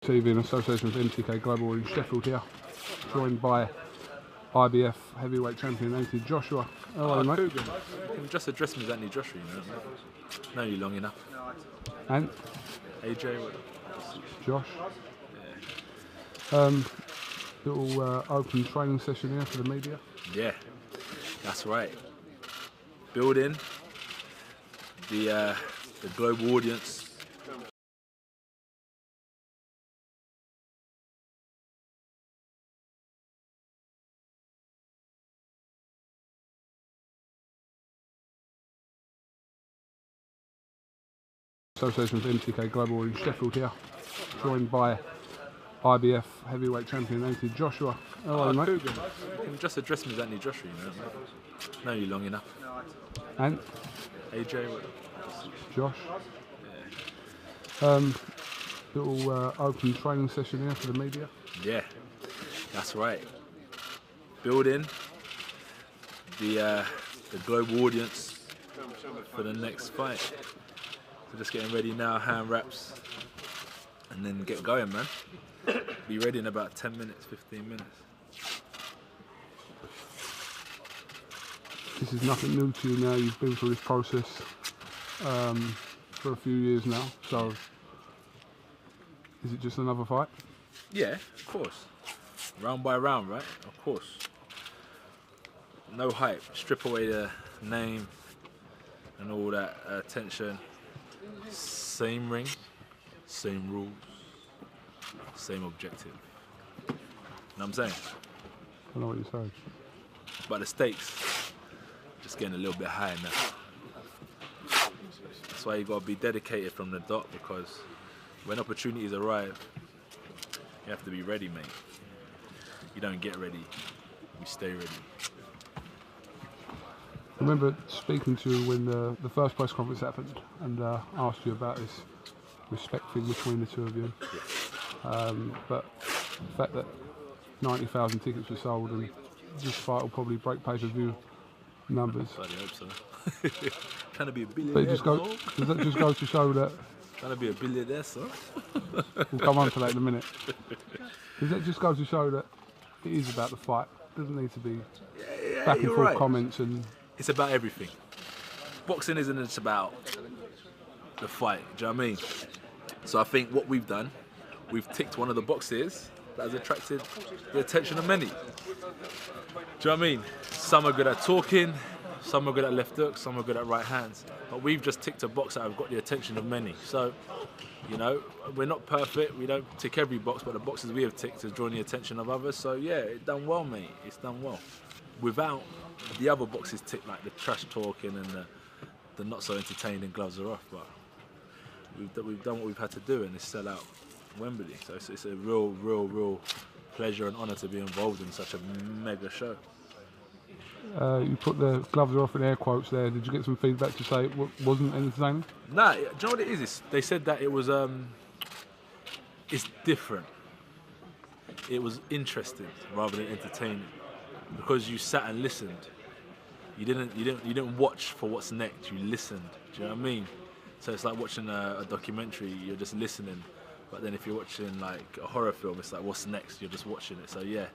TV in association with MTK Global in Sheffield here, joined by IBF heavyweight champion Anthony Joshua. Hello, mate. Cougar. You can just address me as Anthony Joshua, you know. Know you long enough. And AJ, what? Josh. Yeah. Little open training session here for the media. Yeah, that's right. Building the global audience. Association with MTK Global in Sheffield here, joined by IBF heavyweight champion Anthony Joshua. Hello, mate. Cougar. You can just address me as Anthony Joshua, you know. Know you long enough. And AJ, what? Josh. Yeah. Little open training session here for the media. Yeah, that's right. Building the global audience for the next fight. So just getting ready now, hand wraps, and then get going, man. Be ready in about 10 minutes, 15 minutes. This is nothing new to you now. You've been through this process for a few years now. So, is it just another fight? Yeah, of course. Round by round, right? Of course. No hype. Strip away the name and all that attention. Same ring, same rules, same objective. Know what I'm saying? I know what you're saying. But the stakes just getting a little bit higher now. That's why you gotta be dedicated from the dot, because when opportunities arrive, you have to be ready, mate. You don't get ready, you stay ready. I remember speaking to you when the first press conference happened and asked you about this respect thing between the two of you. But the fact that 90,000 tickets were sold and this fight will probably break pay-per-view numbers. I hope so. Trying to be a billionaire. But does that just go to show that... Trying to be a billionaire, son. We'll come on to that in a minute. Does that just go to show that it is about the fight? It doesn't need to be back and forth comments and... It's about everything. Boxing isn't just about the fight, do you know what I mean? So I think what we've done, we've ticked one of the boxes that has attracted the attention of many. Do you know what I mean? Some are good at talking, some are good at left hooks, some are good at right hands. But we've just ticked a box that have got the attention of many. So, you know, we're not perfect, we don't tick every box, but the boxes we have ticked has drawn the attention of others. So yeah, it's done well, mate, it's done well. Without the other boxes ticked, like the trash talking and the not so entertaining gloves are off, but we've done what we've had to do, and it's sell out Wembley. So it's a real pleasure and honour to be involved in such a mega show. You put the gloves are off in air quotes there. Did you get some feedback to say it wasn't entertaining? Nah, do you know what it is? They said that it was it's different. It was interesting rather than entertaining, because you sat and listened. You didn't watch for what's next. You listened. Do you know what I mean? So it's like watching a documentary. You're just listening. But then if you're watching like a horror film, it's like what's next? You're just watching it. So yeah,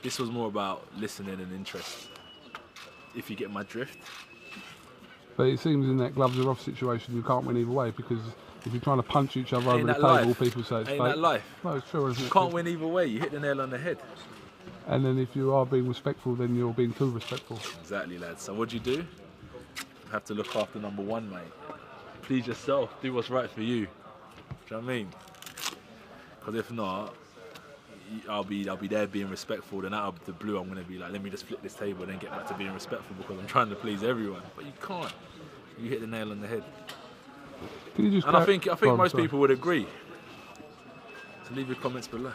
this was more about listening and interest. If you get my drift. But it seems in that gloves are off situation, you can't win either way, because if you're trying to punch each other over the table, life? people say it's fake. Ain't that life? No, it's true, isn't it? You can't win either way. You hit the nail on the head. And then if you are being respectful, then you're being too respectful. Exactly, lads. So what do? You have to look after number one, mate. Please yourself. Do what's right for you. Do you know what I mean? Because if not, I'll be there being respectful. Then out of the blue, I'm gonna be like, let me just flip this table and then get back to being respectful, because I'm trying to please everyone. But you can't. You hit the nail on the head. Can you just and I think most people would agree. So leave your comments below.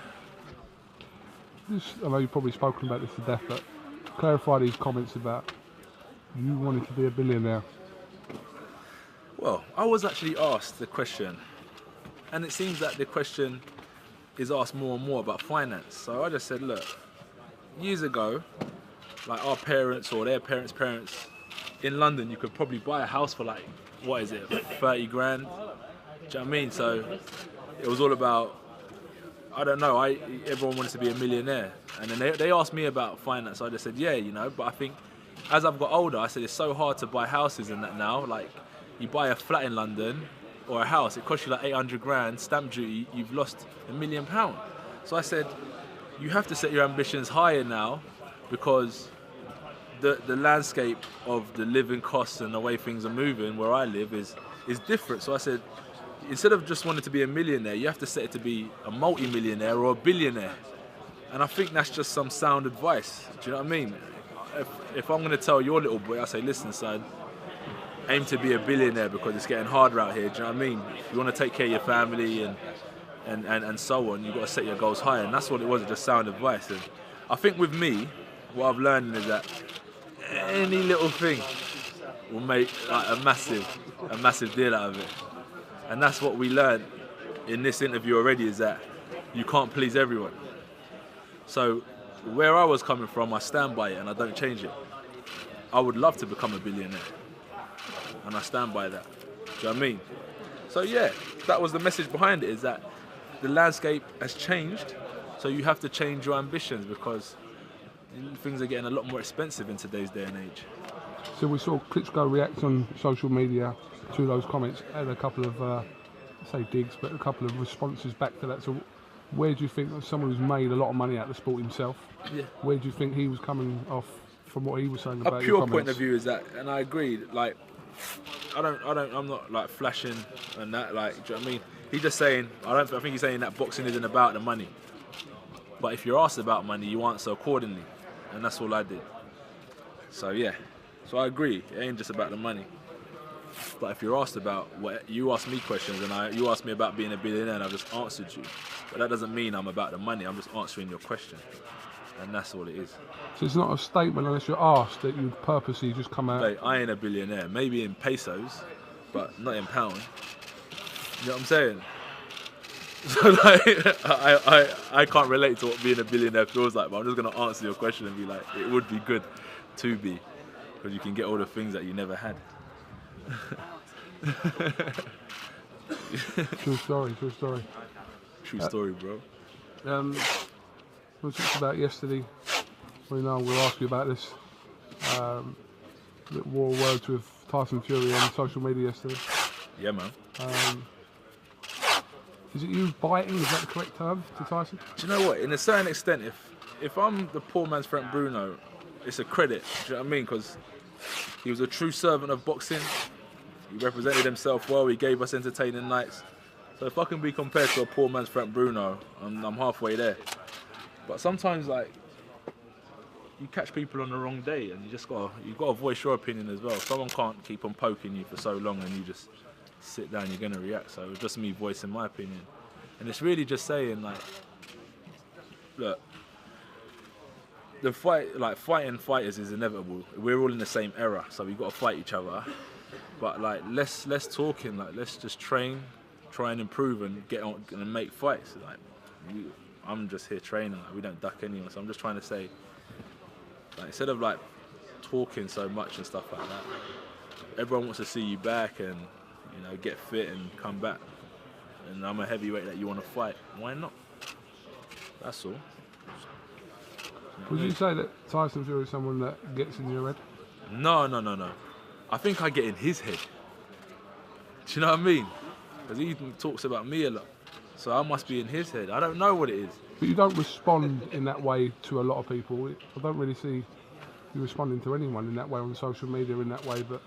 I know you've probably spoken about this to death, but clarify these comments about you wanting to be a billionaire. Well, I was actually asked the question, and it seems that the question is asked more and more about finance. So I just said, look, years ago, like our parents or their parents' parents in London, you could probably buy a house for like, what is it, 30 grand? Do you know what I mean? So it was all about I don't know. Everyone wanted to be a millionaire, and then they asked me about finance. I just said, yeah, you know. But I think as I've got older, I said it's so hard to buy houses and that now. Like, you buy a flat in London or a house, it costs you like 800 grand, stamp duty, you've lost £1 million. So I said, you have to set your ambitions higher now, because the landscape of the living costs and the way things are moving where I live is different. So I said, instead of just wanting to be a millionaire, you have to set it to be a multi-millionaire or a billionaire. And I think that's just some sound advice. Do you know what I mean? If I'm going to tell your little boy, I say, listen, son, aim to be a billionaire because it's getting harder out here. Do you know what I mean? If you want to take care of your family and so on, you've got to set your goals higher. And that's what it was, just sound advice. And I think with me, what I've learned is that any little thing will make like a massive deal out of it. And that's what we learned in this interview already, is that you can't please everyone. So where I was coming from, I stand by it and I don't change it. I would love to become a billionaire, and I stand by that. Do you know what I mean? So yeah, that was the message behind it, is that the landscape has changed, so you have to change your ambitions, because things are getting a lot more expensive in today's day and age. So we saw Klitschko react on social media to those comments, and a couple of, say digs, but a couple of responses back to that. So where do you think, someone who's made a lot of money out of the sport himself, where do you think he was coming off from what he was saying about your comments? A pure point of view is that, and I agree, like, I'm not like flashing and that, like, do you know what I mean? He's just saying, I think he's saying that boxing isn't about the money. But if you're asked about money, you answer accordingly. And that's all I did. So yeah, so I agree, it ain't just about the money. But if you're asked about, you ask me questions and you ask me about being a billionaire and I've just answered you. But that doesn't mean I'm about the money, I'm just answering your question. And that's all it is. So it's not a statement unless you're asked that you'd purposely just come out. Like, I ain't a billionaire, maybe in pesos, but not in pounds. You know what I'm saying? So like, I can't relate to what being a billionaire feels like, but I'm just going to answer your question and be like, it would be good to be, because you can get all the things that you never had. True story, true story. True story, bro. We talked about yesterday, we'll ask you about this, war words with Tyson Fury on social media yesterday. Yeah, man. Is it you biting? Is that the correct term to Tyson? Do you know what? In a certain extent, if I'm the poor man's Frank Bruno, it's a credit. Do you know what I mean? Because he was a true servant of boxing. He represented himself well. He gave us entertaining nights. So if I can be compared to a poor man's Frank Bruno, I'm halfway there. But sometimes, like, you catch people on the wrong day, and you've got to voice your opinion as well. Someone can't keep on poking you for so long, and you just sit down, you're going to react. So it was just me voicing my opinion. And it's really just saying, like, look, the fight, like, fighting fighters is inevitable. We're all in the same era, so we've got to fight each other. But like, less talking, like, let's just train, try and improve and get on and make fights. Like, I'm just here training, like, we don't duck anyone. So I'm just trying to say, like, instead of like talking so much and stuff like that, everyone wants to see you back and, you know, get fit and come back. And I'm a heavyweight that you want to fight. Why not? That's all. Would you say that Tyson Fury is someone that gets in your head? No. I think I get in his head. Do you know what I mean? Because he talks about me a lot. So I must be in his head. I don't know what it is. But you don't respond in that way to a lot of people. I don't really see you responding to anyone in that way on social media in that way. But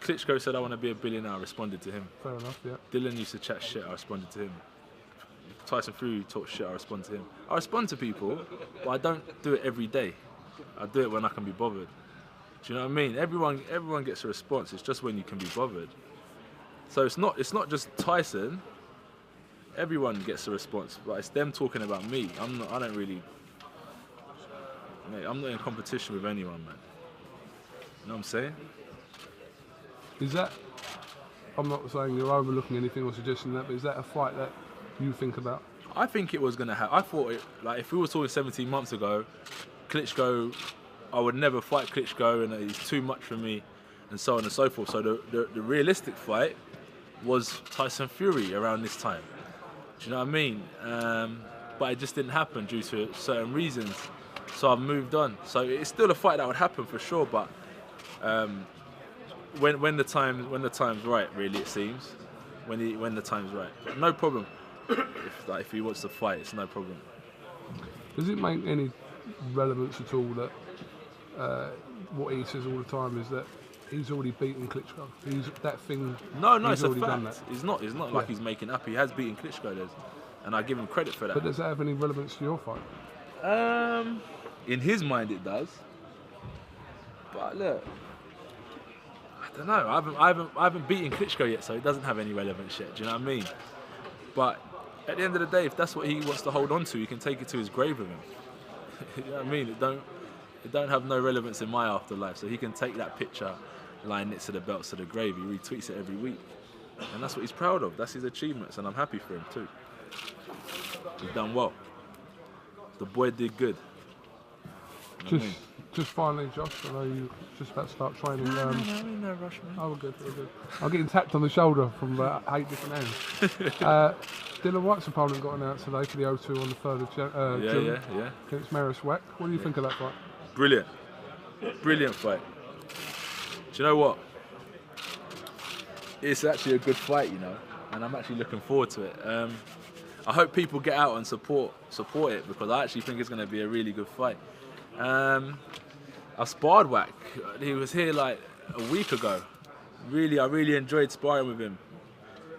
Klitschko said I want to be a billionaire. I responded to him. Fair enough, yeah. Dylan used to chat shit. I responded to him. Tyson Fury talks shit. I respond to him. I respond to people, but I don't do it every day. I do it when I can be bothered. Do you know what I mean? Everyone gets a response. It's just when you can be bothered. So it's not just Tyson. Everyone gets a response, but it's them talking about me. I'm not in competition with anyone, man. You know what I'm saying? Is that, I'm not saying you're overlooking anything or suggesting that, but is that a fight that you think about? I think it was going to happen. I thought, like, if we were talking 17 months ago, Klitschko, I would never fight Klitschko and he's too much for me, and so on and so forth. So the realistic fight was Tyson Fury around this time. Do you know what I mean? but it just didn't happen due to certain reasons. So I've moved on. So it's still a fight that would happen for sure, but when the time's right, really, it seems. When the time's right, but no problem. If he wants to fight, it's no problem. Does it make any relevance at all that what he says all the time is that he's already beaten Klitschko? He's that thing. No, he's it's a already done fact. that. It's not like he's making up. He has beaten Klitschko, and I give him credit for that. But does that have any relevance to your fight? In his mind, it does. But look, I don't know. I haven't beaten Klitschko yet, so it doesn't have any relevance yet. Do you know what I mean? But at the end of the day, if that's what he wants to hold on to, he can take it to his grave with him. You know what I mean? It don't have no relevance in my afterlife. So he can take that picture, line it to the belts to the grave. He retweets it every week, and that's what he's proud of. That's his achievements, and I'm happy for him too. He's done well. The boy did good. You know Just finally, Josh, I know you're just about to start training. no rush, man. Oh, we're good. I'm getting tapped on the shoulder from 8 different hands. Dylan White's opponent got announced today for the O2 on the 3rd of June Yeah. against WACH. What do you think of that fight? Brilliant fight. Do you know what? It's actually a good fight, you know, and I'm actually looking forward to it. I hope people get out and support it, because I actually think it's going to be a really good fight. I sparred WACH. He was here like a week ago. I really enjoyed sparring with him.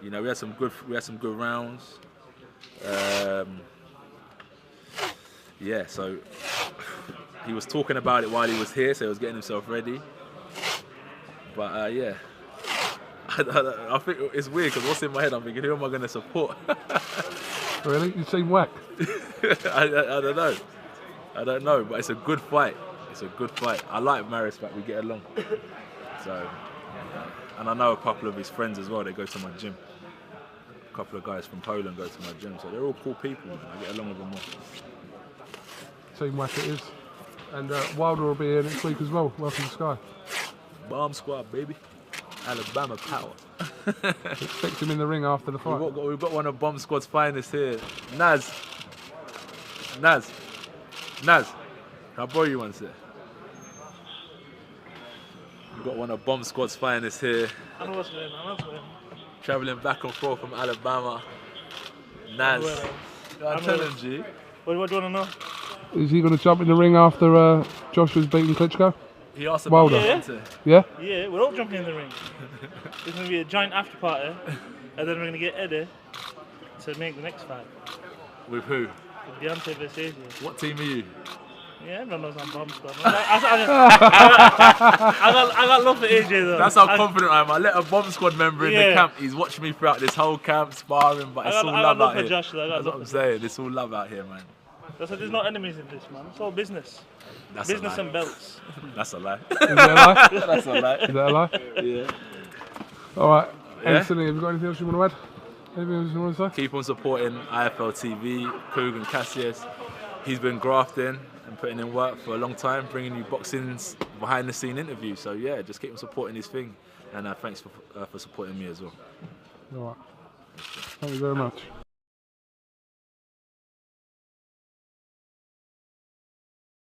You know, we had some good rounds. Yeah, so he was talking about it while he was here, so he was getting himself ready. But yeah, I think it's weird because what's in my head, I'm thinking, who am I going to support? Really? You've seen WACH? I don't know, but it's a good fight. I like Maris, but we get along. So, and I know a couple of his friends as well. They go to my gym. A couple of guys from Poland go to my gym, so they're all cool people, man. I get along with them all. Team WACH it is. And Wilder will be here next week as well. Welcome to Sky. Bomb squad, baby. Alabama power. Expect him in the ring after the fight. We've got one of Bomb Squad's finest here. Naz. Can I borrow you one, sir? We've got one of Bomb Squad's finest here. I know what's going on. Travelling back and forth from Alabama. Naz. I'm telling you. What do you want to know? Is he going to jump in the ring after Joshua's beaten Klitschko? He asked Wilder. about Yeah? Yeah, we're all jumping in the ring. There's going to be a giant after party, and then we're going to get Eddie to make the next fight. With who? With Deontay versus AJ. What team are you? Yeah, everyone knows I'm Bomb Squad. I got love for AJ though. That's how confident I am. I let a Bomb Squad member in the camp. He's watched me throughout this whole camp sparring, but it's all love out here. Josh, That's what I'm saying. It's all love out here, man. That's why there's no enemies in this, man. It's all business. That's business and belts. That's a lie. Is that a lie? That's a lie. Is that a lie? Yeah. All right. Yeah? Anthony, have you got anything else you want to add? Anything else you want to say? Keep on supporting IFL TV, Cougar and Cassius. He's been grafting and putting in work for a long time, bringing you boxing's behind the scene interviews. So yeah, just keep on supporting his thing. And thanks for supporting me as well. All right. Thank you very much.